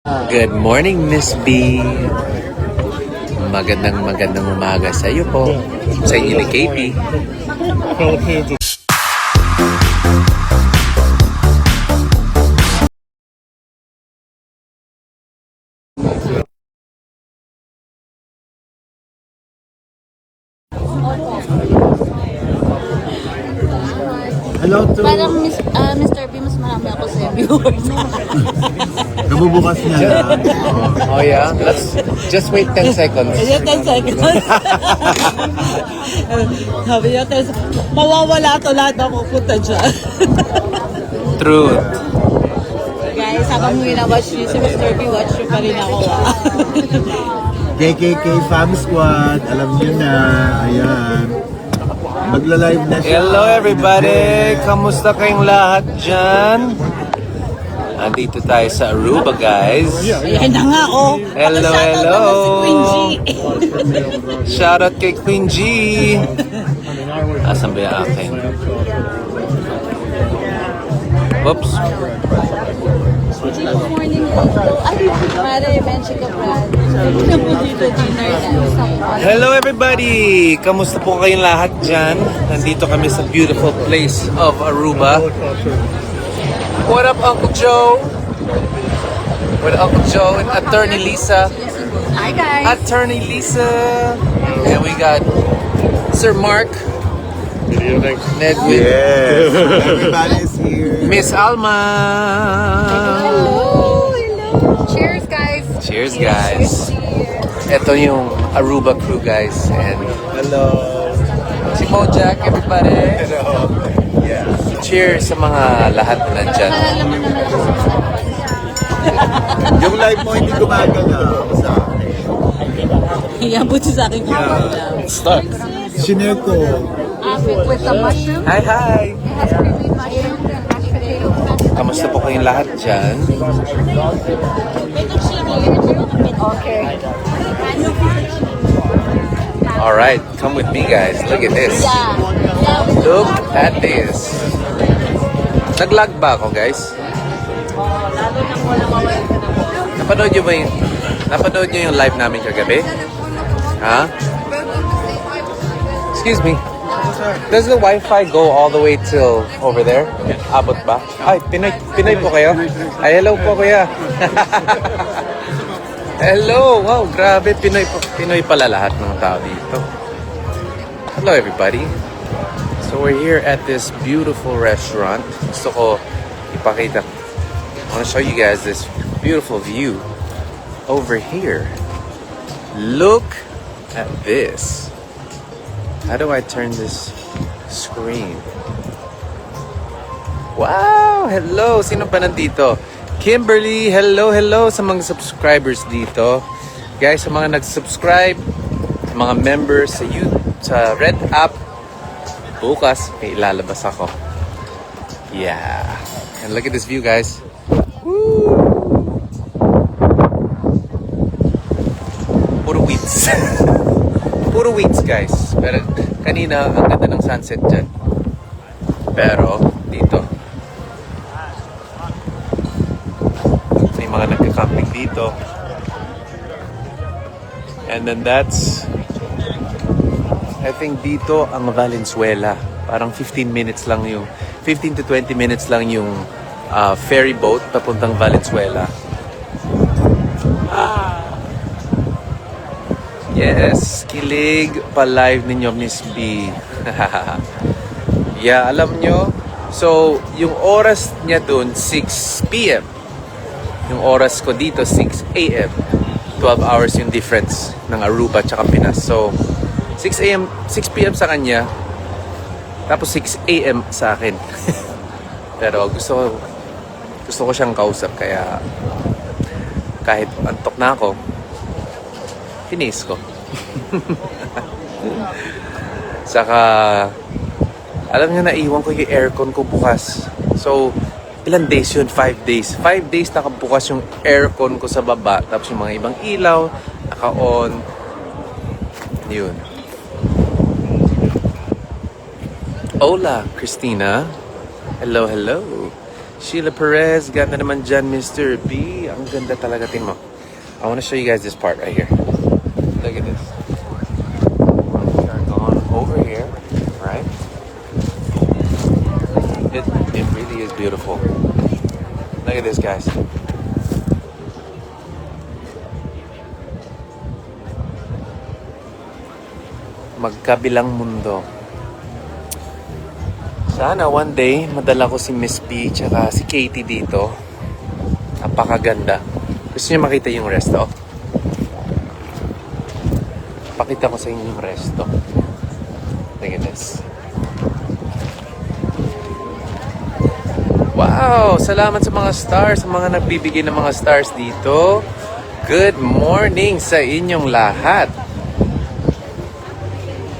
Good morning, Miss B. Magandang umaga sa iyo po. Sa inyo ni KP. Hello to... Parang Mr. B, mas marami ako sa viewers. Kabubukas niya lang. Oh yeah? Let's just wait 10 seconds. Ayan, 10 seconds. Sabi niya, mawawala to lahat na pupunta dyan. Truth. Guys, habang watch niyo si Mr. B, watch niyo pa rin ako. KKK Fam Squad, alam niyo na. Ayan. Magla-live na siya. Hello everybody! Kamusta kayong lahat dyan? Andito tayo sa Aruba, guys. Ayan na nga, oh. Hello, Pakishoutout hello. naman si Queen G. Shoutout kay Queen G! Asan ba yung akin? Oops. Good morning po. Ay, Mare, Benchika Brad. Sabi na po dito, dinner na. Hello everybody! Kamusta po kayong lahat dyan? Nandito kami sa beautiful place of Aruba. What up, Uncle Joe? With Uncle Joe and Attorney Lisa. Hi, guys. Attorney Lisa. And we got Sir Mark. Nedwin. Yes. Everybody's here. Miss Alma. Hello. Cheers, guys. Cheers, guys. Ito yung Aruba crew, guys. And Hello. si Mojack, everybody. Hello. Yes. Cheers sa mga lahat na nandyan. Malalaman naman ako sa mga Yung live mo hindi gumagana sa akin. Yan, buti sa akin. Start. Shinare ko. With the mushroom. Hi, hi. It has creamy mushroom and mashed potato. Kamusta po kayong lahat dyan? Okay. Alright, come with me, guys. Look at this. Yeah. Look at this. Nag-lag ba ako, guys? Lalo nang walang awal ka na. Napanood nyo yung live namin kagabi? Ha? Excuse me. Does the Wi-Fi go all the way till over there? Abot ba? Ay, Pinoy po kayo? Ay, hello po, kuya. Hello! Wow, grabe. Pinoy pala lahat ng tao dito. Hello, everybody. So, we're here at this beautiful restaurant. Gusto ko ipakita. I want to show you guys this beautiful view over here. Look at this. How do I turn this screen? Wow! Hello! Sino pa nandito? Kimberly, hello sa mga subscribers dito. Guys, sa mga nag-subscribe, sa mga members sa Red App, bukas may ilalabas ako. Yeah. And look at this view, guys. Woo! Puro weeds. Puro weeds, guys. Pero kanina, ang ganda ng sunset dyan. Pero, dito. May mga nagka-camping dito. And then that's, I think dito ang Valenzuela. Parang 15 minutes lang yung, 15 to 20 minutes lang yung ferry boat papuntang Valenzuela. Yes, kilig pa-live ninyo, Miss B. Yeah, alam nyo. So, yung oras niya dun, 6 p.m. Yung oras ko dito, 6 a.m. 12 hours yung difference ng Aruba tsaka Pinas. So, 6 p.m. sa kanya, tapos 6 a.m. sa akin. Pero gusto ko siyang kausap, kaya kahit antok na ako, finish ko. Saka, alam niyo, naiwan ko yung aircon ko bukas. So, ilang days yun? 5 days. 5 days nakabukas yung aircon ko sa baba. Tapos yung mga ibang ilaw, naka-on. Yun. Hola, Christina. Hello. Sheila Perez, ganda naman dyan, Mr. B. Ang ganda talaga, tingnan mo. I want to show you guys this part right here. Look at this. We're going over here, right? It really is beautiful. Look at this, guys. Magkabilang mundo. Sana one day madala ko si Miss B tsaka si Katie dito. Napakaganda. Gusto niyo makita yung resto? Pakita ko sa inyo yung resto. Look at this. Wow! Salamat sa mga stars, sa mga nagbibigay ng mga stars dito. Good morning sa inyong lahat.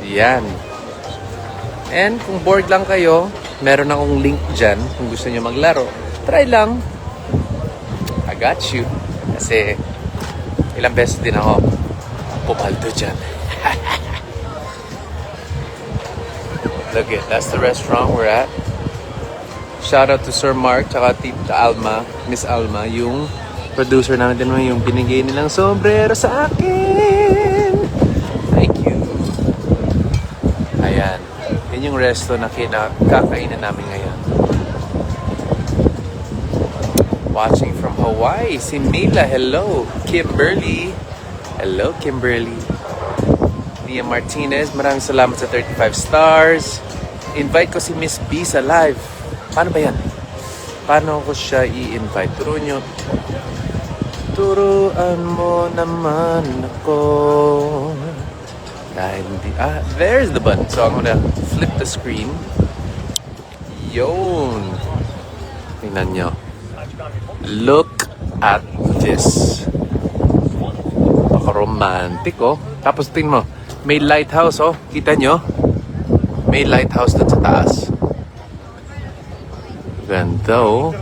Yan. And kung bored lang kayo, meron akong link dyan. Kung gusto niyo maglaro, try lang. I got you. Kasi ilang beses din ako pumaldo dyan. Look it, that's the restaurant we're at. Shout out to Sir Mark tsaka Tita Alma, Miss Alma, yung producer namin din mo, yung binigay nilang sombrero sa akin. Thank you. Ayan. Yan yung resto na kainan namin ngayon. Watching from Hawaii, si Mila, hello. Kimberly, hello Kimberly. Nia Martinez, maraming salamat sa 35 stars. Invite ko si Miss B sa live. Paano ba yan? Paano ko siya i-invite? Turuan mo naman ako. Dahil hindi... there's the button. So I'm gonna flip the screen. Yun. Tingnan nyo. Look at this. Paka-romantic, oh. Tapos tingnan mo. May lighthouse, oh. Kita nyo? May lighthouse dun sa taas. Ganda, oh.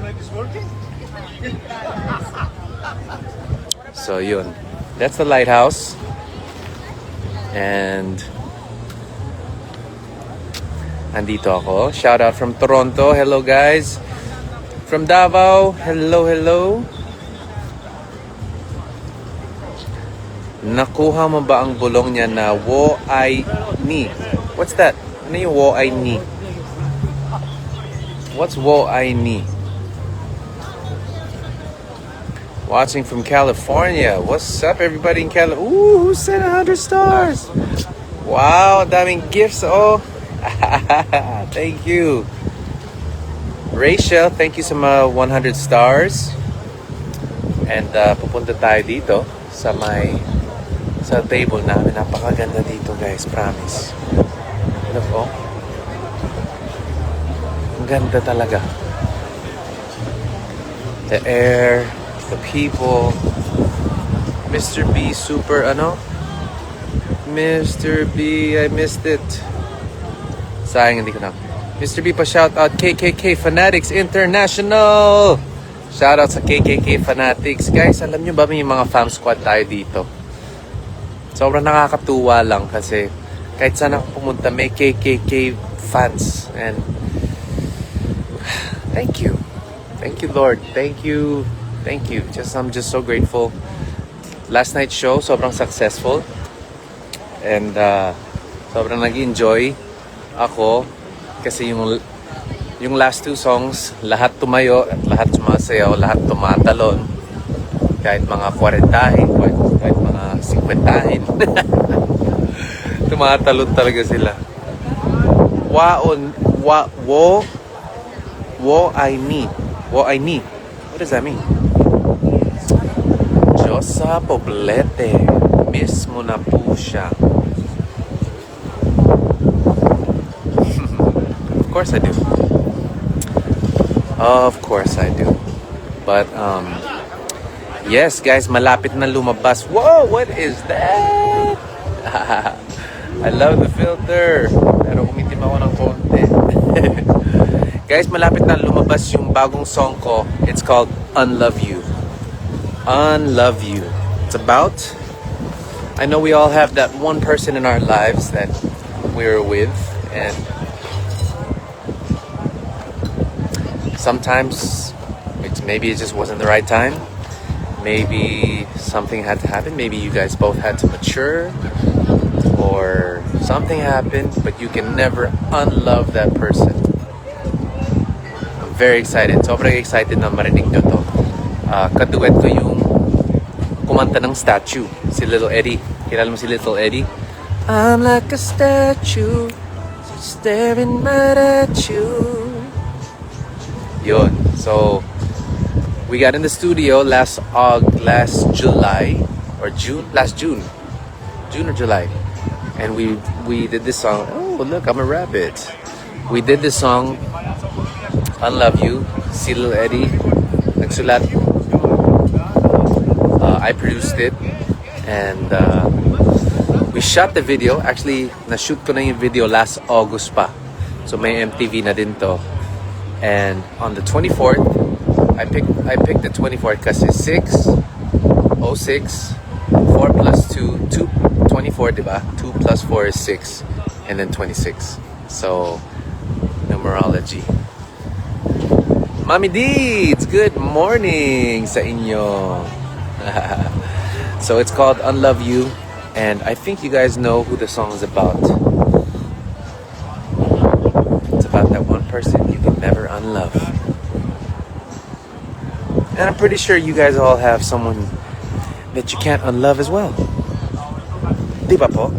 So, yun. That's the lighthouse. And andito ako. Shout out from Toronto. Hello, guys. From Davao. Hello, hello. Nakuha mo ba ang bulong niya na wo ai ni? What's that? Ano yung wo ai ni? What's wo ai ni? Watching from California. What's up, everybody in California? Ooh, who sent 100 stars? Wow, daming gifts. Oh, thank you. Rachel, thank you sa mga 100 stars. And pupunta tayo dito sa table namin. Napakaganda dito, guys. Promise. Look, oh. Ang ganda talaga. The air, the people. Mr. B, super, Mr. B, I missed it. Sayang, hindi ko na. Mr. B, pa-shout out KKK Fanatics International. Shout out sa KKK Fanatics. Guys, alam nyo ba may mga fam squad tayo dito? Sobrang nakakatuwa lang kasi kahit saan ako pumunta, may KKK fans. And thank you. Thank you, Lord. Thank you. Thank you. I'm just so grateful. Last night's show, sobrang successful. And sobrang nag-enjoy ako kasi yung last two songs, lahat tumayo at lahat sumasayaw, lahat tumatalon. Kahit mga 40-hin, kahit mga 50-hin. Tumatalon talaga sila. Wo ai ni. What does that mean? Diyos sa poblete, mismo na po siya. Of course I do. Of course I do. But, yes, guys, malapit na lumabas. Whoa, what is that? I love the filter. Pero umitim ako ng konti. Guys, malapit na lumabas yung bagong song ko. It's called Unlove You. Unlove You. It's about... I know we all have that one person in our lives that we're with. And sometimes maybe it just wasn't the right time. Maybe something had to happen. Maybe you guys both had to mature, or something happened, but you can never unlove that person. I'm very excited. Sobrang excited na marinig nyo to. Kaduet ko yung kumanta ng Statue, si Little Eddie. Kilala mo si Little Eddie? I'm like a statue, staring right at you. Yun. So, we got in the studio last July or June, June or July, and we did this song. Oh look, I'm a rabbit. We did this song, "Unlove You." Si Lil Eddie nagsulat. I produced it, and we shot the video. Actually, na-shoot ko na yung video last August pa. So may MTV na din to. And on the 24th, I picked the 24th kasi 6, 06, 4 plus 2, 24, diba? 2 plus 4 is 6, and then 26. So, numerology. Mami Deeds, good morning sa inyo. So it's called "Unlove You," and I think you guys know who the song is about. It's about that one person you can never unlove. And I'm pretty sure you guys all have someone that you can't unlove as well. Di ba po?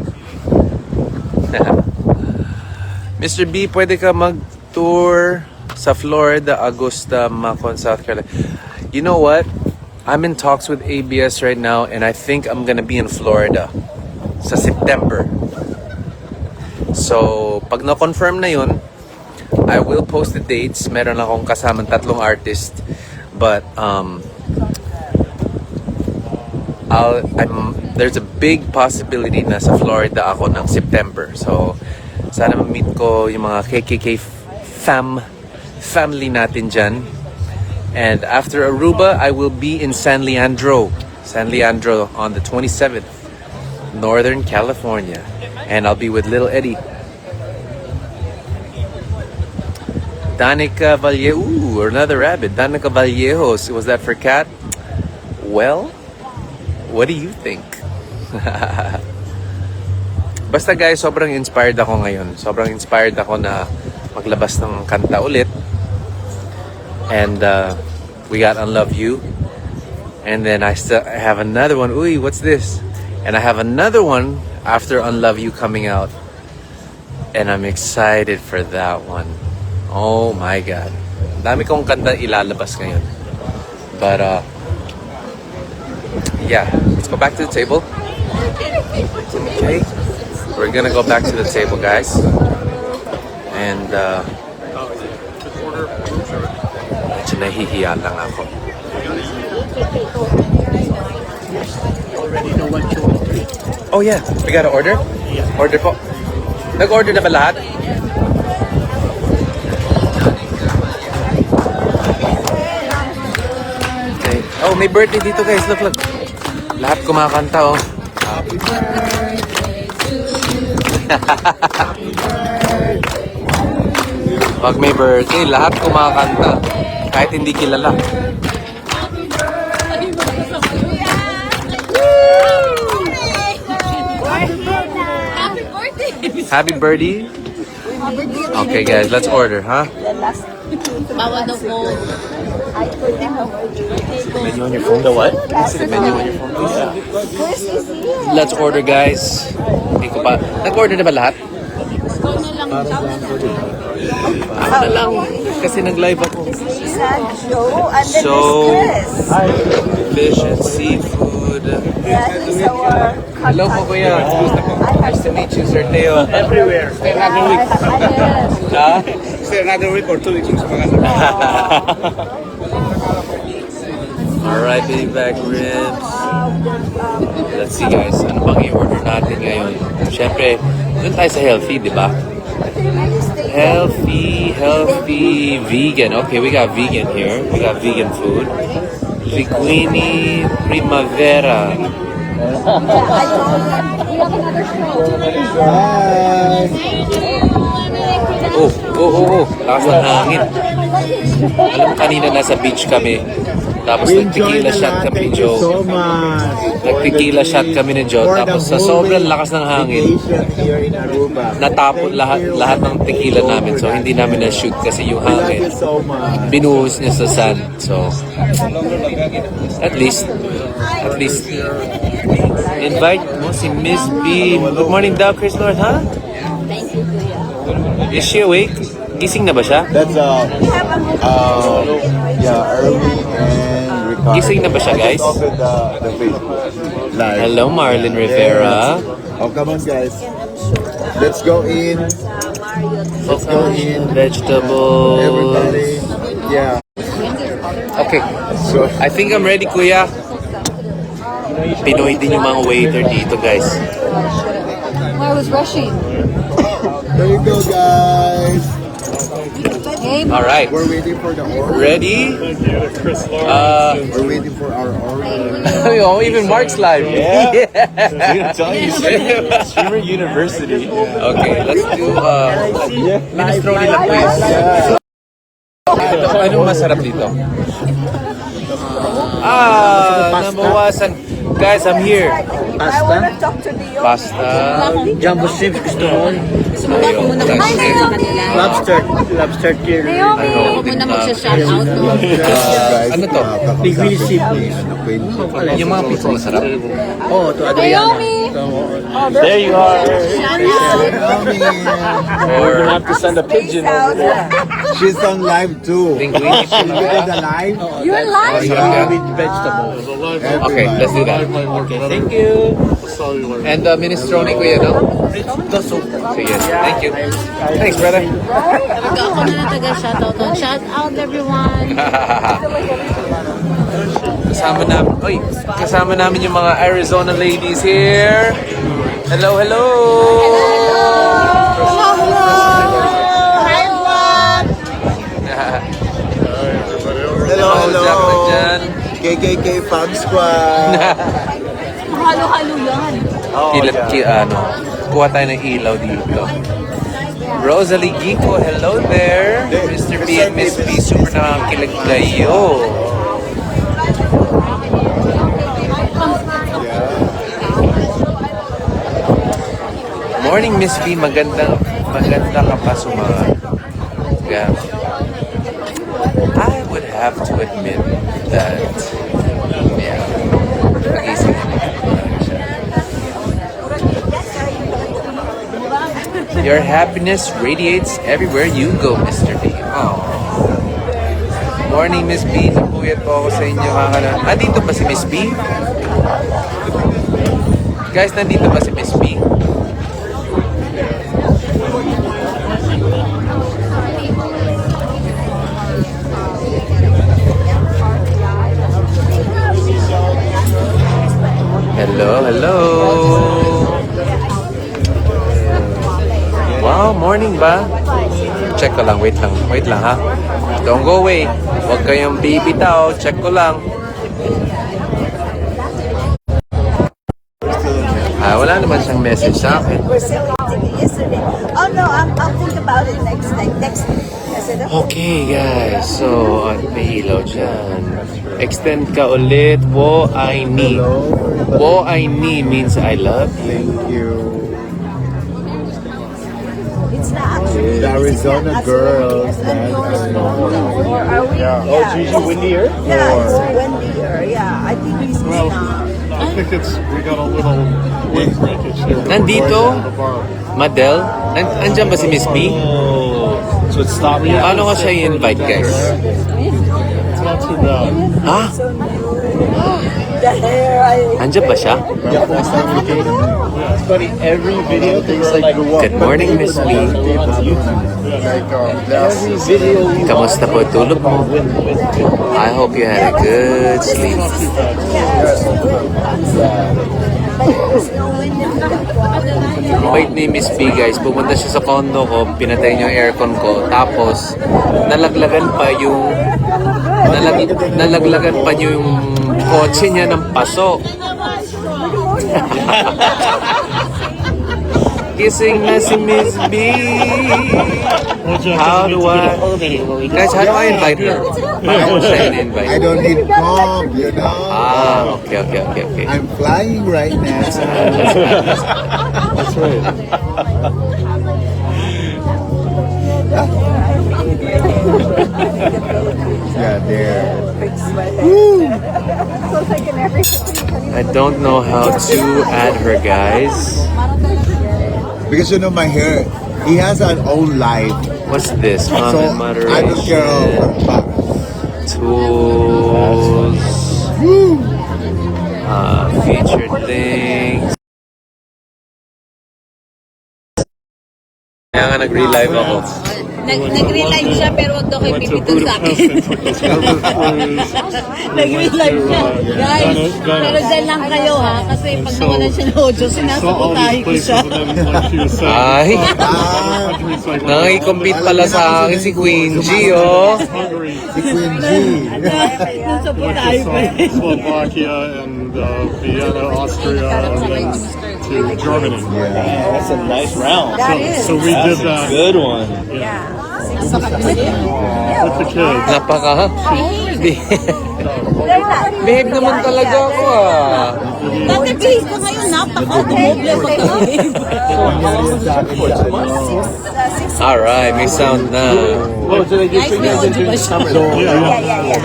Mr. B, pwede ka mag-tour sa Florida, Augusta, Macon, South Carolina. You know what? I'm in talks with ABS right now, and I think I'm gonna be in Florida sa September. So, pag na-confirm na yun, I will post the dates. Meron akong kasamang 3 artist. But there's a big possibility na sa Florida ako ng September. So, sana ma-meet ko yung mga KKK family natin dyan. And after Aruba, I will be in San Leandro on the 27th, Northern California. And I'll be with Little Eddie. Danica Vallejo, ooh, another rabbit. Danica Vallejos, was that for Kat? Well, what do you think? Basta guys, sobrang inspired ako ngayon. Sobrang inspired ako na maglabas ng kanta ulit. And we got "Unlove You." And then I have another one. Uy, what's this? And I have another one after "Unlove You" coming out. And I'm excited for that one. Oh my God. Dami kong kanta ilalabas ngayon. But yeah, let's go back to the table. Okay. We're gonna go back to the table, guys. And medyo nahihiya lang ako. Oh yeah, we gotta order? Order po. Nag-order na ba lahat? Okay. Oh, may birthday dito guys. Look. Lahat kumakanta oh. Happy birthday to you. Pag may birthday, lahat kumakanta. Kahit hindi kilala. Happy birthday. Okay guys, let's order, huh? Bawal daw po. Menu on your phone. The what? Is it menu on your phone, please? Let's order guys. Hindi ko pa. Nag-order na ba lahat? Ako na lang. Kasi nag-live ako. So, fish and seafood. Hello po kuya. Nice to meet you, Sir Teo. Everywhere. Stay another week. Ha? Stay another week or 2 weeks. Alright, baby back ribs. Let's see guys, ano bang i-order natin ngayon? Siyempre, dun tayo sa healthy, di ba? Healthy, vegan. Okay, we got vegan here. We got vegan food. Linguini Primavera. Oh. Lakas ng hangin. Alam mo, kanina nasa beach kami. Tapos We enjoyed nag-tequila a shot lot. kami ni Thank you Joe. so much. Nag-tequila shot kami ni Joe. For the Tapos sa whole sobrang week lakas ng hangin, vacation here in Aruba. natapon lahat ng tequila namin. So hindi namin na-shoot kasi yung We love hangin you so much. binuhos niya sa sand. So at least invite mo si Miss B. Good morning daw, Chris Lord, ha? Thank you, Kuya. Is she awake? Gising na ba siya? That's yeah, Erwin and Ricardo. Gising na ba siya, guys? Open the Facebook live. Hello, Marlon Rivera. Oh, come on, guys. Let's go in. Let's go in. Vegetables. Everybody. Yeah. Okay, So, I think I'm ready, Kuya. Pinoy din yung mga waiter dito, guys. I was rushing. there you go, guys. Hey, Alright, We're waiting for the order. ready? We're waiting for our order. Oh, even Mark's live. Yeah. Streamer University. Okay, let's do minestrone lang, please. Anong masarap dito? Nabawasan. Guys, I'm here. Pasta. Jumbo shrimp gusto mo? Ayun, muna guys. mag-share sa kanila. Lobster kill. Ako muna mag-shout out. Guys, Ano to? Big wheel seafood. Yung mga pizza masarap. Oh, to Adriana. Naomi! There you are. Shout out! We're gonna have to send a pigeon over there. She's on live too. Linguine. She did the live. You're live! Yeah. With vegetables. Okay, let's do that. Okay, thank you. And minestrone, Kuya, no? Sige, thank you. Thanks, brother. Ako na taga-shout out. Shout out everyone! Kasama namin yung mga Arizona ladies here. Hello, hello. Hello, hello. Jack na dyan. KKK Fam Squad. Halo-halo yan. Kuha tayo ng ilaw dito. Rosalie Gico, hello there. Mr. B and Miss B, super nakakilig kayo. Morning, Miss B. Maganda ka pa sumaga. Yeah. I would have to admit that, yeah, nagising siya. Your happiness radiates everywhere you go, Mr. B. Oh. Morning, Miss B. Napuyat po ako sa inyo. Dito ba si Miss B? Guys, nandito ba si Miss B? Hello, hello. Wow, morning ba? Check ko lang, wait lang ha. Don't go away. Huwag kayong bibitaw, check ko lang. Wala naman siyang message sa akin. We're still eating yesterday. Oh no, I'll think about it next week. I said, Okay guys, so may ilaw dyan. Extend ka ulit. Wo I ni. Wo I ni means I love you. Thank you. it's not actually. The Arizona girls. Or are we? Yeah. Oh, it's usually windier? Yeah, it's windier. Yeah, I think it's I think it's, we got a little wind breakage here. Nandito, Madel, andyan ba si Miss B? Oh, so it's stopping. Paano ko siya i-invite guys? It's not too bad. Ha? the hair. Andyan ba siya? It's funny, every video takes like Good morning, Miss B. every video we Kamusta po tulog mo? I hope you had a good sleep. Wait ni Miss B guys, pumunta siya sa condo ko, pinatay niya yung aircon ko, tapos nalaglagan pa yung nalaglagan pa yung kotse niya ng paso. Gising na si Miss B. How do I... Guys, how do I invite her? Paano ko siya in-invite? I don't need comp, you know. Ah, okay. I'm flying right now. That's right. Yeah, there. I don't know how to add her, guys. Because you know my hair, he has an own life. What's this? So Comment I don't care moderation. about Tools. Featured links. Kaya nga nag-relive ako. Nag-relive siya pero wag daw kayo pipitan sa akin. Nag-relive siya. Guys, pero dyan lang kayo ha. Kasi pag nawalan siya ng audio, sinasabotahe ko siya. Ay, nakikcompete pala sa akin si Queen G, oh. si Queen G. Nasabotahe pa rin. Slovakia and Vienna, Austria, and then to Germany. That's a nice round. So we did that Good one. with the kids. Napaka. Behave naman talaga ako, ah. Dati please ka ngayon, napaka-dumoble pagka-behave. Alright, may sound na. Guys, may audio ba siya?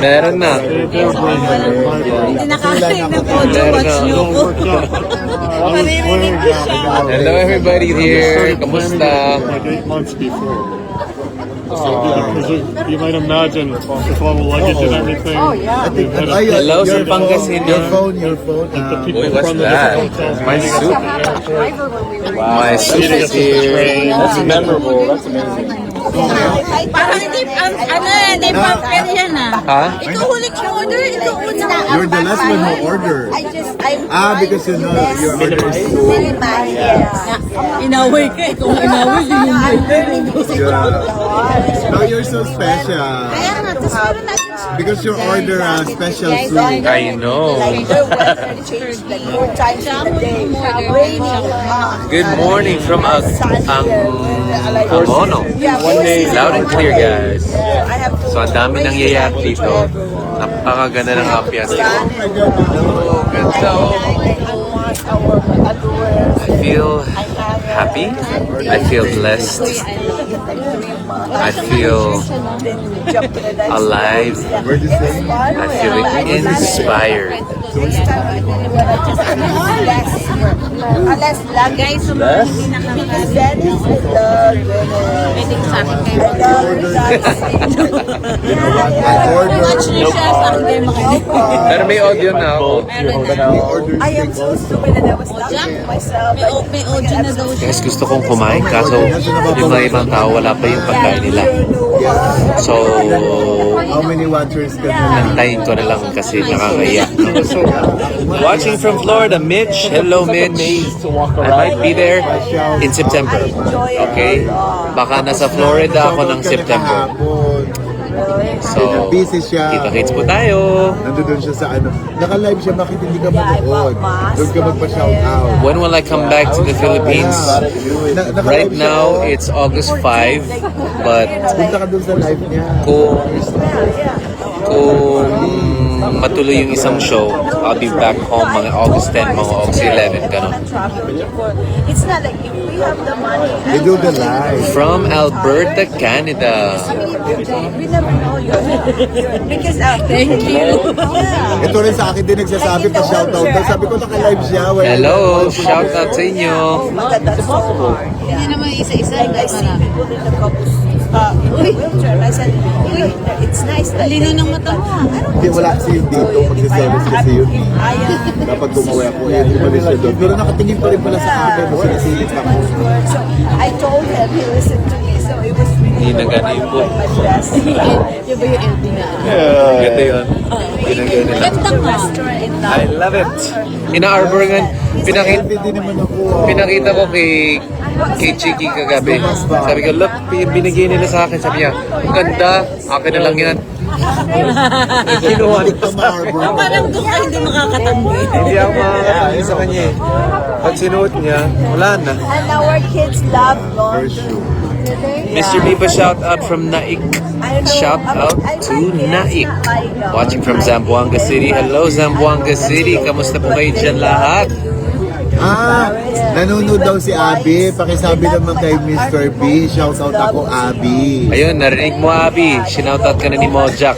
Meron na. Hindi nakakain ng audio, watch nyo po. Maririnig ko siya. Hello everybody here. Kamusta? Like 8 months before. So, because you might imagine with all the luggage and everything. We've had a- Hello, your Sir Pangasinan. Your phone. the people Uy, what's from the that? different hotels. My soup. My soup is here. That's memorable. That's amazing. Parang hindi, hindi pamper yan ah. Ha? Ikaw huling order, ikaw una. You're the last one who ordered. Because you know your order is so. Inaway ka, ikaw inaway din yung No, you're so special. Because your order special soup. I know. Good morning from Angono. Loud and clear, guys. So, ang dami nangyayari dito. Napakaganda ng ambiance dito. Oh, ganda, oh. I feel happy. I feel blessed. I feel alive. I feel inspired. Guys, hindi na kami pwedeng sa akin kayo. Watch niyo siya sa akin kayo makinig. Pero may audio na ako. I am so stupid that I was laughing to myself. May audio na daw siya. Guys, gusto kong kumain kaso yung mga ibang tao wala pa yung pagkain nila. So, How many watchers ka na? antayin ko na lang kasi nakakaya. Watching from Florida, Mitch. Hello, Mitch. I might be there in September. Okay? Baka nasa Florida ako ng September. So, Busy siya. kita-kits po tayo. Nandun siya sa ano. Naka-live siya, bakit hindi ka manood? Doon ka magpa-shout out. When will I come back to the Philippines? Naka-live Right siya. now, it's August 5. But Punta ka doon sa live niya. kung matuloy yung isang show, I'll be back home mga August 10, mga August 11, gano'n. It's not like if we have the money. They do the live. From Alberta, Canada. We never know because Thank you. Ito rin sa akin din nagsasabi pa shout out daw. Sabi ko naka-live siya. Hello, shout out sa inyo. That's so hard. Hindi naman isa-isa. Like I see people in the couples wheelchair. I said, it's nice that Lino ng mata mo. Hindi, wala kasi yun dito. Magsiselos kasi yun. Dapat gumawa ako. Umalis siya doon. Pero nakatingin pa rin pala sa akin. Sinasilip ako. So I told him, he listened to me, so it was really Hindi na gano'n yung book. My best Yung ba yung ending na? Ganda yun. Ginagano nila. Ganda nga. restaurant in I love it. Ina-arbor nga. Hindi naman ako. Pinakita ko kay Chiki kagabi. Sabi ko, look, binigay nila sa akin. Sabi niya, ang ganda. Akin na lang yan. Kinuha niya sa akin. Parang doon ka hindi makakatanggol. Hindi ako makakatayo sa kanya eh. Pag sinuot niya, wala na. And our kids love laundry. Mr. Biba, shout out from Naik. I know. Shout out I to like it. Naik. It's not like, Watching from Zamboanga City. Hello, Zamboanga City. Kamusta po kayo dyan lahat? Nanonood daw si Abby. Pakisabi naman kay Mr. B. Shoutout ako, Abby. Ayun, narinig mo, Abby. Sinoutout ka na ni Mojak.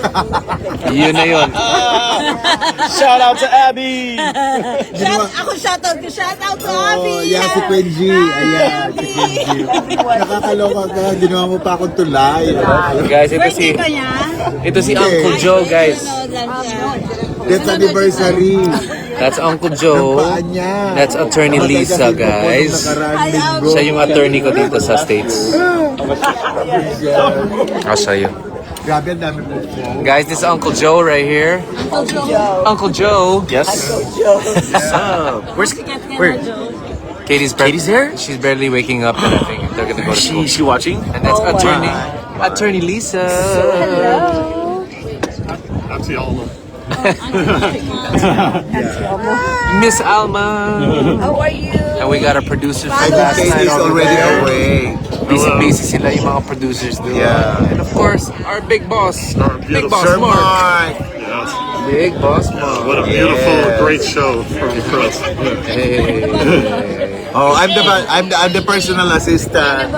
Yun na yun. Shout out to Abby! Ako shoutout ko. Shoutout to Abby. Yeah, si Quenji. Ayan, si Quenji. Nakakaloka ka. Ginawa mo pa akong tulay. Guys, ito si Uncle Joe, guys. Death anniversary. That's Uncle Ng Joe. paa niya. That's Attorney Lisa, guys. Siya yung attorney ko dito sa States. I'll show you. Grabe, ang dami po. Guys, this is Uncle Joe right here. Uncle Joe. Yes? What's up? Where? Katie's here? She's barely waking up and I think they're gonna go to school. She watching? And that's Attorney Lisa. That's the Alma. Miss Alma. How are you? And we got our producers from I think last night Katie's over already there. away. Busy sila yung mga producers doon. Yeah. And of course, our big boss. Big boss Sir Mark. Mark. Yes. Big boss Mark. What a beautiful, great show from Chris. Hey. Oh, I'm the personal assistant.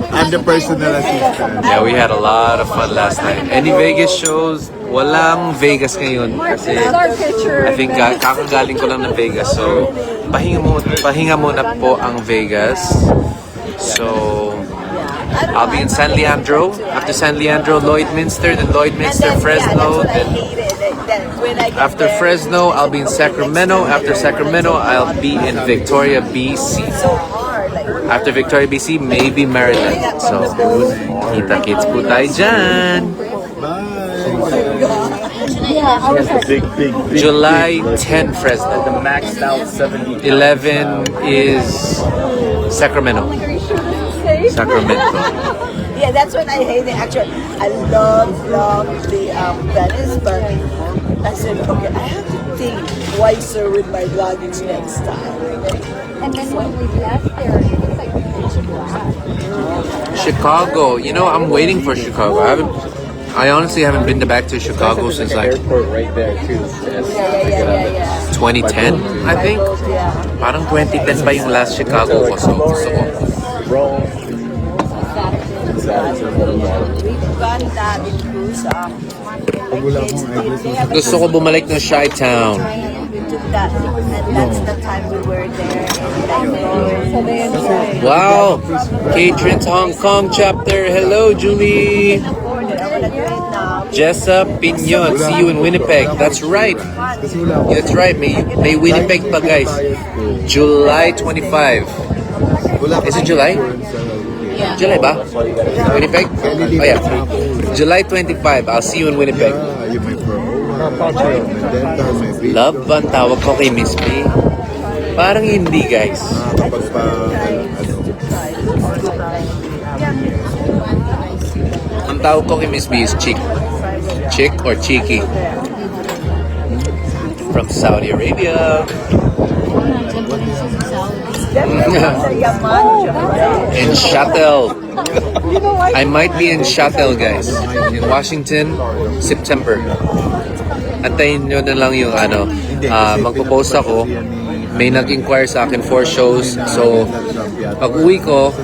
I'm the personal assistant. Yeah, we had a lot of fun last night. Any Vegas shows? Walang Vegas ngayon kasi I think kakagaling ko lang ng Vegas. So, pahinga muna po ang Vegas. So, I'll be in San Leandro. After San Leandro, Lloydminster, then Lloydminster, Fresno. Then after Fresno, I'll be in Sacramento. After Sacramento, I'll be in Victoria, BC. After Victoria, BC, maybe Maryland. So, kita-kits po tayo dyan. Big. July 10, Fresno. The maxed out 70. 11 is Sacramento. Yeah, that's what I hate. Actually, I love the Venice, but I said, okay, I have to think wiser with my luggage next time. And then when we left there, it was like pitch black. Chicago. You know, I'm waiting for Chicago. I honestly haven't been back to Chicago since like Airport right there too. Yeah. 2010, I think. Parang 2010 pa yung last Chicago ko. So, gusto ko. Rome. We've gone that in cruise. Gusto ko bumalik ng Chi-Town. We took that, and that's the time we were there. Wow! Catrins Hong Kong chapter. Hello, Julie. Jessa Pinion. See you in Winnipeg. That's right. That's right. May Winnipeg pa, guys. July 25. Is it July? July ba? Winnipeg? Oh yeah. July 25. I'll see you in Winnipeg. Love ba ang tawag ko kay Miss B? Parang hindi, guys. Ang tawag ko kay Miss B is Chick. Chick or Cheeky. From Saudi Arabia. In Chatel. I might be in Chatel, guys. In Washington, September. Antayin nyo na lang yung magpo-post ako. May nag-inquire sa akin 4 shows. So, pag uwi ko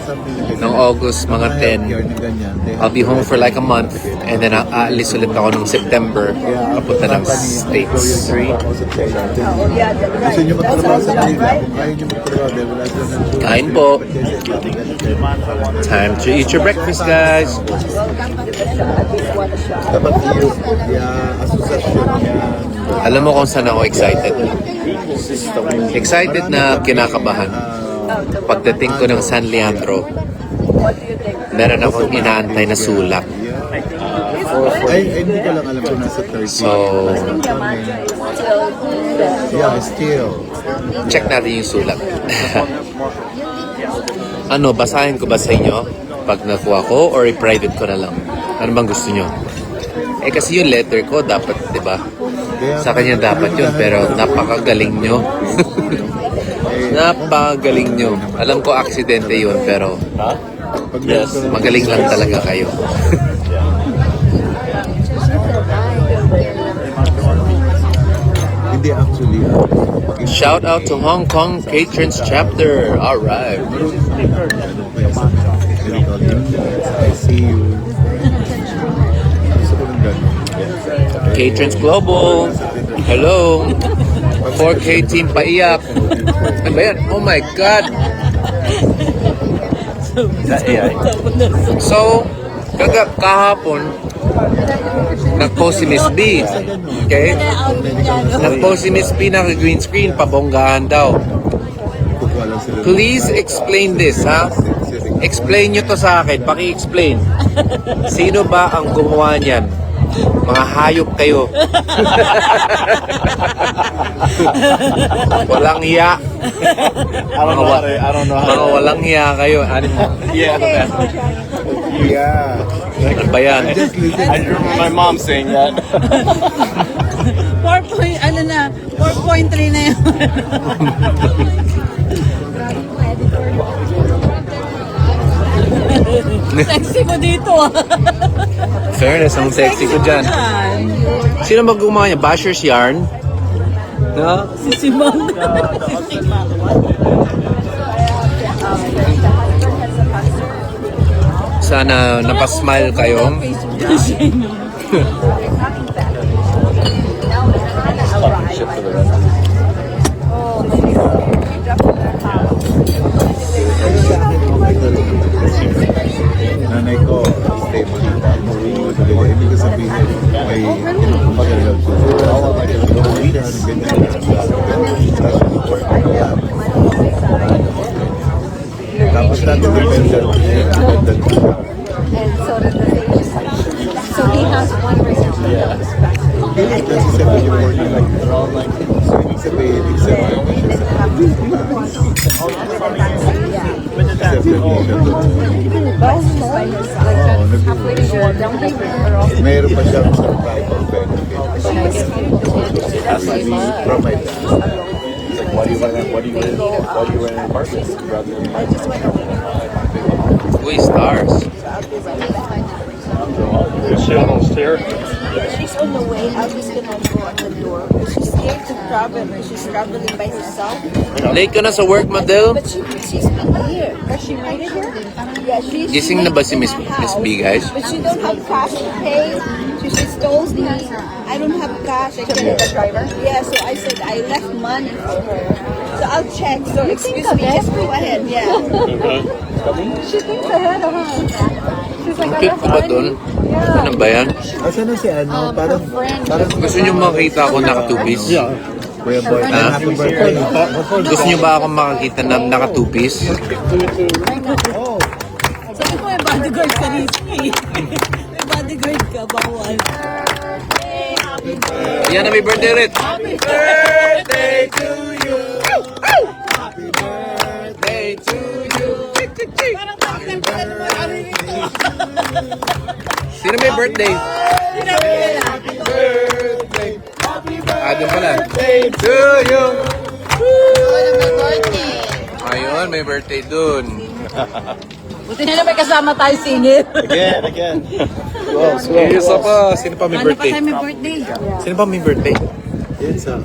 ng August, mga 10, I'll be home for like a month. And then aalis ulit ako ng September. Papunta ng States. Kain po. Time to eat your breakfast, guys. Alam mo kung saan ako excited? Excited na kinakabahan. Pagdating ko ng San Leandro, What do you think? Meron akong inaantay na sulat. Ay, hindi ko lang alam kung nasa 30. So, Diamante is still the Yeah, still. check natin yung sulat. Ano, basahin ko ba sa inyo pag nakuha ko or i-private ko na lang? Ano bang gusto nyo? Eh kasi yung letter ko dapat, di ba? Sa kanya dapat yun, pero napakagaling nyo. Napakagaling nyo. Alam ko aksidente yun, pero Yes. magaling lang talaga kayo. Hindi actually. Shout out to Hong Kong Patrons Chapter. Alright. I see you. Gusto ko ng ganun. Patrons Global. Hello. 4K Team Paiyak. Ano ba yan? Oh my God. So, kahapon, nag-post si Miss B. Okay? Nag-post si Miss B na green screen, pabonggahan daw. Kukuha lang sila. Please explain this, ha? Explain nyo to sa akin. Paki-explain. Sino ba ang gumawa niyan? Mga hayop kayo. Walang hiya. I don't know how to. I don't know how Mga walang hiya kayo. Ano mo? Yeah. Yeah. Ano ba yan? Just listen. I remember my mom saying that. 4.3 na yun. Sexy mo dito ah. Fairness, ang sexy ko dyan. Sino ba gumawa niya? Basher's Yarn? No? Si Simon. Sana napasmile kayo. Nanay ko, stable dito. Ibig ko sabihin, may pag-alab ko. Tapos natin dependent. So he has one right now. Kasi sabi niyo po nila, ibig sabihin, mayroon pa siyang survival benefit. From my dad. Why do you rent an apartment? Uy, stars. Is she almost here? She's on the way out. She's gonna go on the door. She's scared to travel. She's traveling by herself. Late ka na sa work, Madel? But she's been here. Has she made it here? Yeah, she's. Gising na ba si Miss B, guys? But she don't have cash to pay. So she told me, I don't have cash. I can't. The driver? Yeah, so I said I left money for her. So I'll check. So excuse me, just go ahead. Yeah. She thinks ahead of her. She's like, Cute ko ba dun? Ano ba yan? Asan na si ano? Parang Gusto nyo makita ako naka-two-piece? Kuya Boy. Ha? Happy birthday. Gusto nyo ba ako makakita na naka-two-piece? sabi ko may bodyguard ka Rizky. May bodyguard ka, bawal. Yan na, may birthday rin. Happy birthday to you. Happy birthday to you. Parang bakit pa mo ano nito? Sino may birthday? Happy birthday. Doon pala. To you. Ayun, may birthday dun. Buti na lang may kasama tayo singit. Again. Isa pa. Sino pa may Ano pa birthday? tayo may birthday? Sino pa may birthday? Yan sa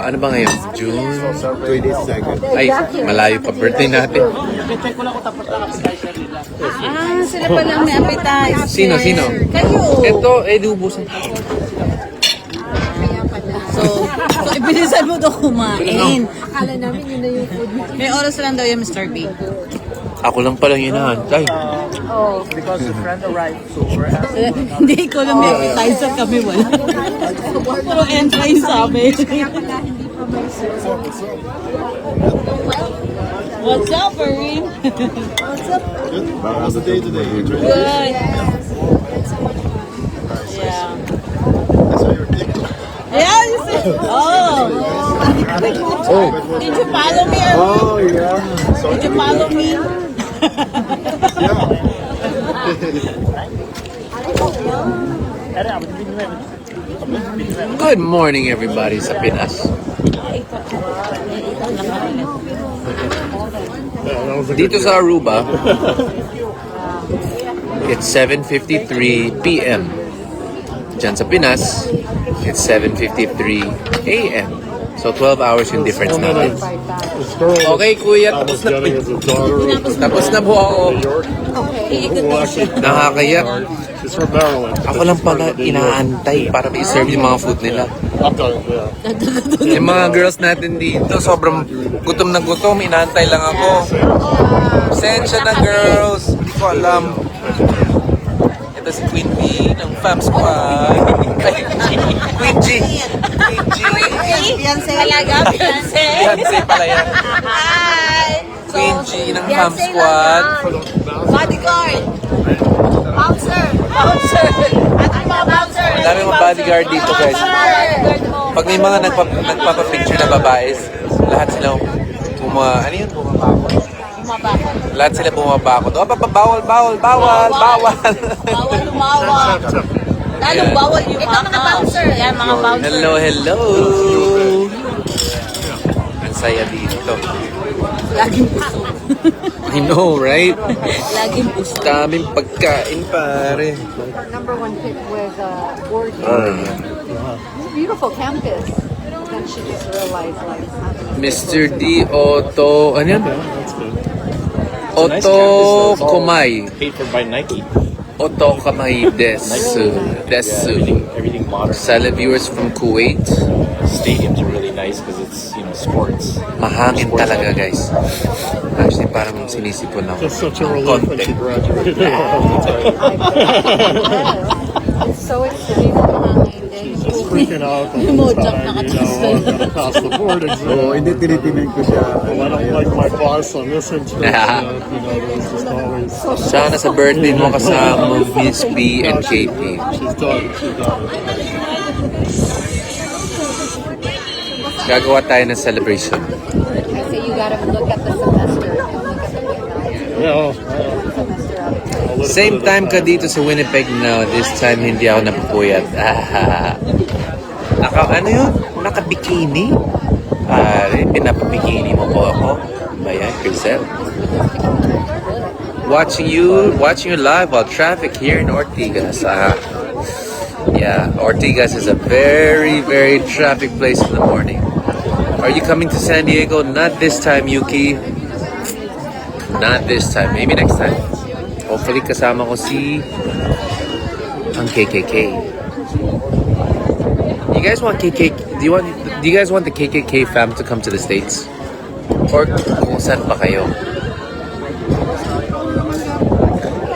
Ano ba ngayon? June? 22nd. Ay, malayo pa birthday natin. Sila pa lang may appetizer. Sino? Kayo. Ito, ubusan. So ibilisan mo daw kumain. Akala namin yun na yung food. May oras lang daw yung Mr. B. Ako lang palang inaantay. Hindi ko lang may appetizer kami wala. Puro entry sa amin. What's up, Maureen? What's up? How's the day today? Good. Yeah. Yeah, you see? Oh. Did you follow me? Oh, yeah. Did you follow me? Good morning everybody sa Pinas. Dito sa Aruba, it's 7:53 p.m. Diyan sa Pinas, it's 7:53 a.m. So 12 hours yung difference natin. This girl Okay kuya, I was getting as a daughter. tapos na po ako. Well, actually, Nakakaya. she's from Maryland. Ako lang pala inaantay para i-serve yung mga food nila. I'm done, yeah. Yung mga girls natin dito, sobrang gutom na gutom, inaantay lang ako. Pasensya na girls, hindi ko alam. Ito si Queen B ng Fam Squad. Queen G. Queen G. Beyonce. Talaga, Beyonce. Beyonce pala yan. Hi. Queen G ng Fam Squad. Bodyguard. Bouncer. Bouncer. At ang mga bouncer. Ang dami mga bodyguard dito guys. Pag may mga nagpapapicture na babae, lahat sila ano yun? Lahat sila bumabakot. Oh, bawal. Bawal lumawa. Lalong bawal yung ito mga bouncer. Yan, mga bouncer. Hello. Ang saya dito. Laging puso. I know, right? Laging puso. Daming pagkain, pare. Our number one pick was Oregon. Beautiful campus. Then she just realized, like, Mr. D. Otto, ano yan? Otto Komay. Paid for by Nike. Otto Komay Desu. Everything modern. Silent viewers from Kuwait. Stadiums are really nice because it's sports. Mahangin talaga, guys. Actually, parang sinisipon ako. Just such a relief when she graduated. it's so extreme. She's freaking out all Mo, the Jack, time, you know, I'm gonna pass the board Oo, exam. hindi tinitingnan ko siya. Well, I don't like my boss on this instance. You know, there's just always. Sana sa birthday mo kasama Miss B and Katie. She's done. She's done. Gagawa tayo ng celebration. I say you gotta look at the semester. Don't look at the big Yeah. semester out. Same time ka dito sa Winnipeg na this time hindi ako napupuyat. Ano yun? Naka-bikini? Pare, pinapabikini mo po ako. Bayan, Grisel. Watching you live while traffic here in Ortigas. Yeah, Ortigas is a very, very traffic place in the morning. Are you coming to San Diego? Not this time, Yuki. Not this time. Maybe next time. Hopefully kasama ko si ang KKK. You guys want KKK? Do you guys want the KKK fam to come to the States? Or kung saan pa kayo?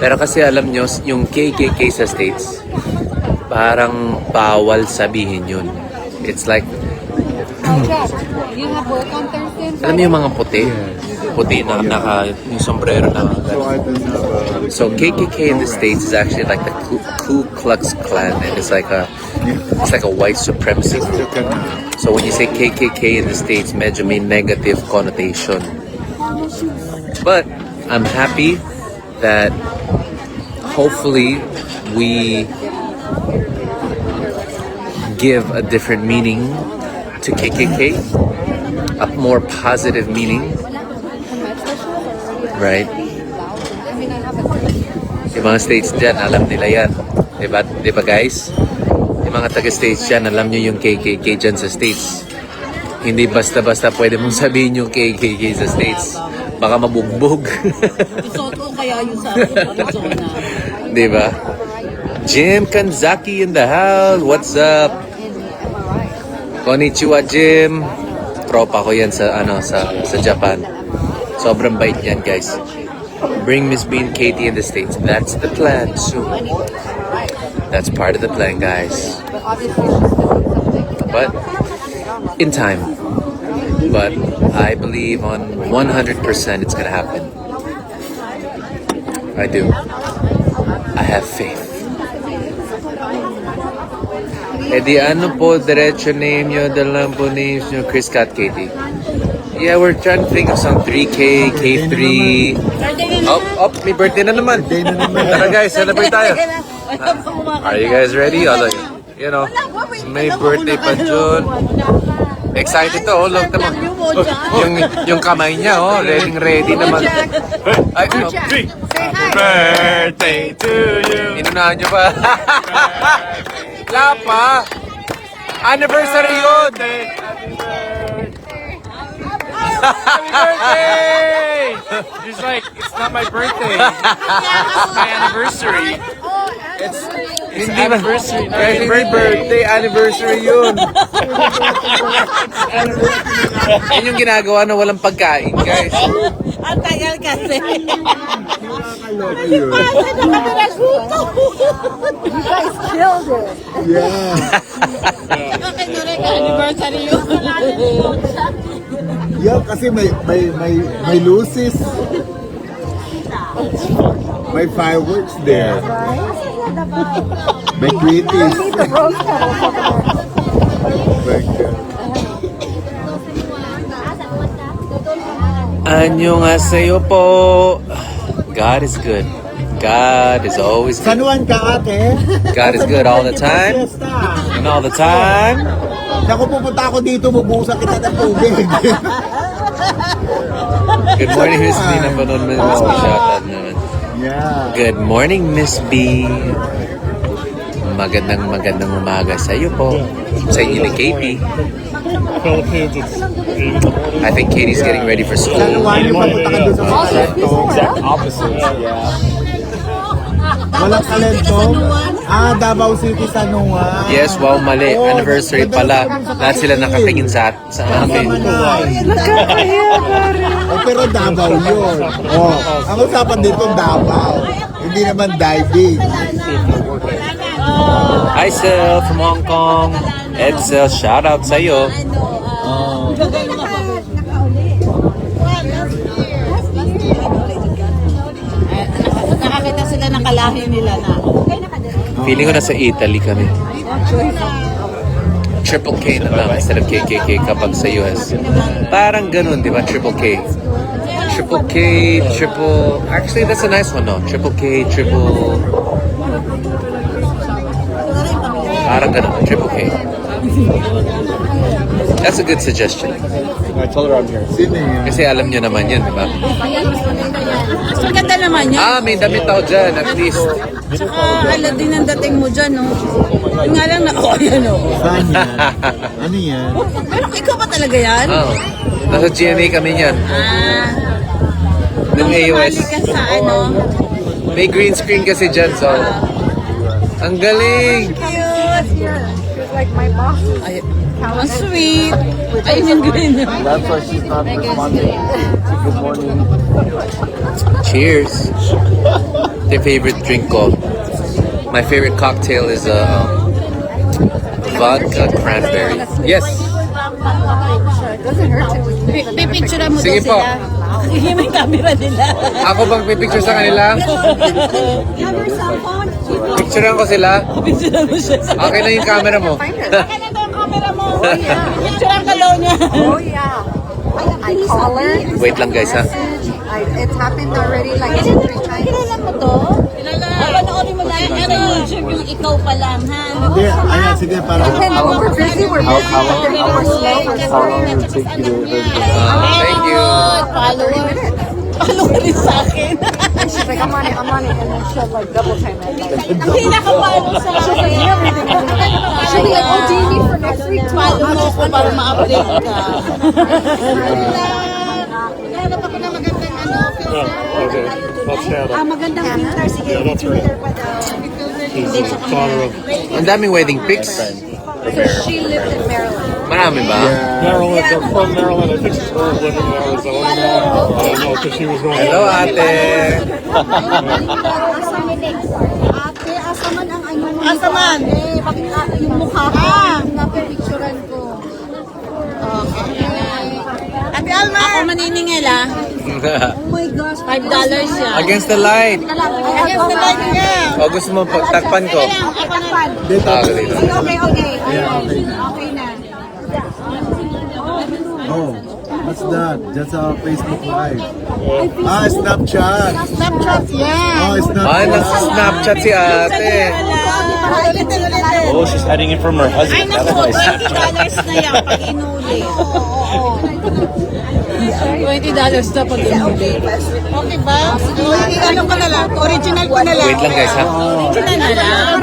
Pero kasi alam nyo, yung KKK sa States, parang bawal sabihin yun. It's like, Jack, you have work on Thursday and alam mo yung mga puti? Puti na yung sombrero na. So KKK in the States is actually like the Ku Klux Klan, and it's like a white supremacy group. So when you say KKK in the States, medyo may negative connotation. But I'm happy that hopefully we give a different meaning to KKK, a more positive meaning, right? I mean, I haven't. Yung mga states dyan, alam nila yan. Diba guys? Yung mga taga-states dyan, alam nyo yung KKK dyan sa states. Hindi basta-basta pwede mong sabihin yung KKK sa states. Baka mabugbog. Isuot ko kaya yung sa Arizona. Diba? Jim Kanzaki in the house. What's up? Konnichiwa, Jim. Tropa ko yan sa Japan. Sobrang bait yan, guys. Bring Miss B and Katie in the States. That's the plan soon. That's part of the plan, guys. But obviously, she's doing something. But in time. But I believe on 100% it's gonna happen. I do. I have faith. Eh di ano po, diretso name nyo, dalang po names nyo, Chris Cat Katie. Yeah, we're trying to think of some 3K, K3. May birthday na naman. Tara guys, celebrate tayo. Are you guys ready? You know, may birthday pa June. Excited to, look naman. Yung kamay niya, ready naman. Ay, Happy birthday to you. inunahan niyo pa. Wala pa. Anniversary yun. Happy birthday! She's like, it's not my birthday. It's my anniversary. Hindi anniversary. Hindi birthday, anniversary yun. Yan yung ginagawa na walang pagkain, guys. Ang tagal kasi. Nakakaloka yun. You guys killed it. Yeah. Bakit na rin anniversary yun? Yeah, kasi may luces. May fireworks there. May quitties. The rose petals over there. Annyeonghaseyo po. God is good. God is always San good. Juan ka, ate? God is good all the time. And all the time. Naku, pupunta ako dito, bubusan kita ng tubig. Good morning, Miss B. Napanood mo Miss B. Shoutout naman. Yeah. Good morning, Miss B. Magandang umaga sa iyo po. Sa inyo ni KP. Philippines, it's 8 in the morning. I think Katie's getting ready for San school. Juan yung papunta ka doon sa mga kalento. Exact opposite. Yeah. Walang kalento? Davao City, San Juan. Yes, wow, mali. Anniversary pala. Lahat sila nakatingin sa amin. Pero Davao yun. Ang usapan dito, Davao. Hindi naman diving. Hi, Sel from Hong Kong. Edsel, shout out sa iyo. Nakakita sila ng kalahi nila na. Feeling ko nasa Italy kami. Triple K na lang instead of KKK kapag sa US. Parang ganun, di ba? Triple K. Triple K, triple... Actually, that's a nice one, no? Triple K, triple... Parang ganun, triple K. That's a good suggestion. I told her I'm here. Sino yun? Kasi alam nyo naman yan, di ba? Mas maganda naman yan. May damit ako dyan, at least. Tsaka alad din ang dating mo dyan, no? Yung nga lang na, yan, no? Saan yan? Ano yan? Pero ikaw ba talaga yan? Oh, nasa GMA kami niyan. Nung AOS. Sumali ka sa ano? May green screen kasi dyan, so... Ang galing! She's like my boss. Ay, ang sweet. Ay, yung green. That's why she's not responding. Good morning. Cheers! Ito yung favorite drink ko. My favorite cocktail is vodka cranberry. Yes! Doesn't hurt to. Pipicture mo daw Sige po. sila. May camera nila. Ako bang pipicture sa kanila? Picturean ko sila? Picture mo siya. Okay na yung camera mo. Kaya na daw ang camera mo. Picture ang kalaw niya. Oh yeah. I call her. Wait lang guys ha. It's happened already like 2-3 times. Kilala mo to? Kilala. Panoorin mo lang. Ano yung ikaw pa lang, ha? Hindi, ayan, sige, para. When we're busy, we're busy. But then when we're slow, we're slow. Thank you. Follower. Follower rin sa akin. And she's like, I'm on it. And then she'll like double time it. Like, Hindi nakapalo sa she's like, akin. everything. She'll be like, oh, do you need for next week? Follow mo ako para ma-update ka. Hanap ako na magandang ano, filter. Okay, that's Hannah. Magandang filter. Sige, Yeah, that's right. She's a daughter of Ang daming wedding pics. So she lived in Maryland. Marami ba? Maryland. They're from Maryland. I think she's living in Arizona now. I don't know because she was going. Hello ate! Ate, asaman ang ano mo. Asaman? Bakit yung mukha ko? Napipicturean ko. Ako maniningil ah. $5 yan. Against the light. Against the light niya. O gusto mo pagtakpan ko? Dito. Dito. Okay. Yeah, okay. Okay na. Oh, what's that? Just a Facebook Live. Ah, Snapchat. Snapchat yan. Oh, Ay, Snapchat. nag-Snapchat si ate. Oh, she's hiding it from her Ay husband. naku, $20 na yan pag inuli. $20 na pag inuli. Okay ba? Ano ko na lang? Original ko na lang. Wait lang guys ha. Original na lang.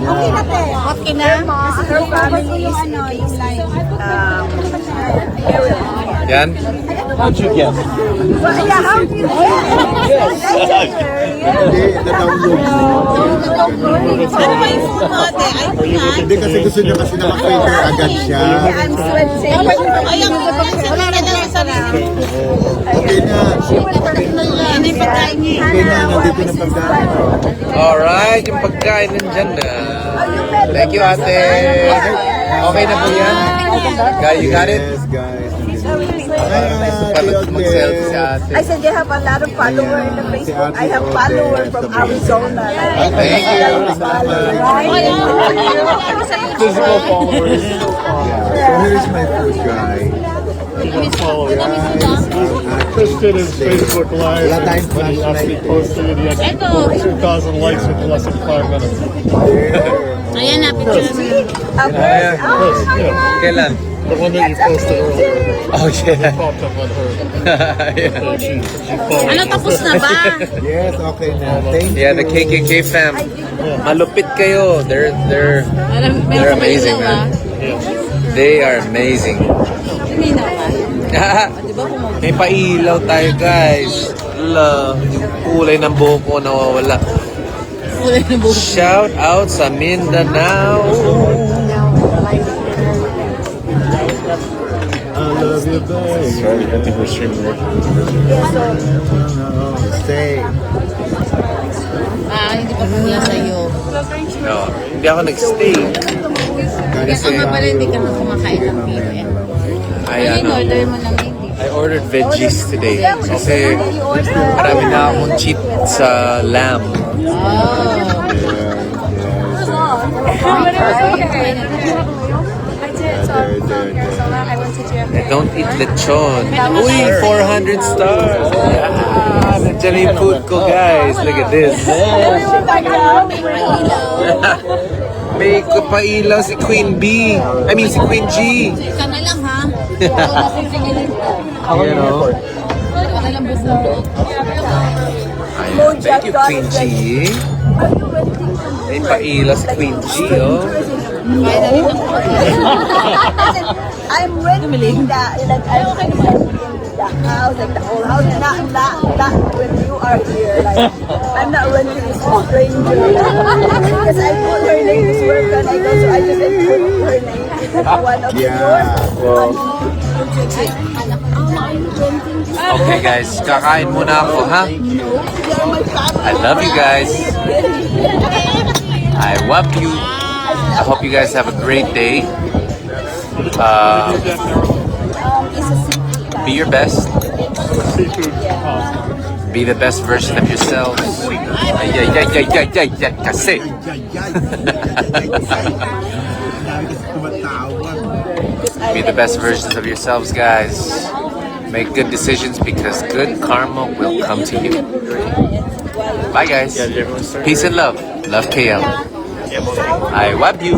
Okay na te. Okay na? Her family is yung line. Yan. How'd you guess? Hindi, na-download mo. Ano ba yung phone mo ate? iPhone na? Hindi kasi gusto niya kasi naka-filter agad siya. Ay, ang wala na lang sa sarili. Okay na. Ano yung pagkain niya? Okay na, nandito na pagkain. Alright, yung pagkain nandyan na. Thank you ate. Okay na po yan? Guys, you got it? Yes, guys. Mag-selfie si ate. I said you have a lot of followers in the Facebook. I have followers from Arizona. Thank you. Physical followers. So here's my food, guys. Chris did his Facebook Live. Wala tayong When he actually posted it, he had 2,000 likes in less than 5 minutes. Ayan na, picture na. Ayan. Kailan? The one that you posted earlier Oh yeah. popped up on her. Yeah. She followed. Ano, tapos na ba? Yes, okay na. Thank you. Yeah, the KKK fam. Malupit kayo. They're Meron amazing, man. They are amazing. Hindi naman. May pailaw tayo, guys. Ala, yung kulay ng buhok ko nawawala. Kulay na buhok. Shout out sa Mindanao. I love you, babe. Sorry, I think we're streaming right No, stay. Hindi pa pumila sa'yo. No, hindi ako nag-stay. Kasi nga pala hindi ka na kumakain ng PBM. Ay, Ano yung ano, order mo ng hindi? I ordered veggies today. Kasi marami na akong cheat sa lamb. I don't eat lechon. Uy, 400 stars. Yeah, nandiyan na yung food ko, guys. Look at this. May kapailaw si Queen B. I mean, si Queen G. Ka na lang ha? You know? Ka na lang buso. Ayan. Thank you, Queen G. May pailaw si Queen G, oh. I'm renting like the house, like the whole house. Not when you are here. Like I'm not renting this to stranger. Because I put her name this work and I go, so I just put her name. One of yours. Okay, guys. Kakain muna ako, ha? I love you guys. I love you. I hope you guys have a great day. Be your best. Seafood pasta. Be the best version of yourselves. Ay, ay, ay, ay, ay, ay, ay, kasi. Be the best versions of yourselves, guys. Make good decisions because good karma will come to you. Bye, guys. Peace and love. Love KL. I love you.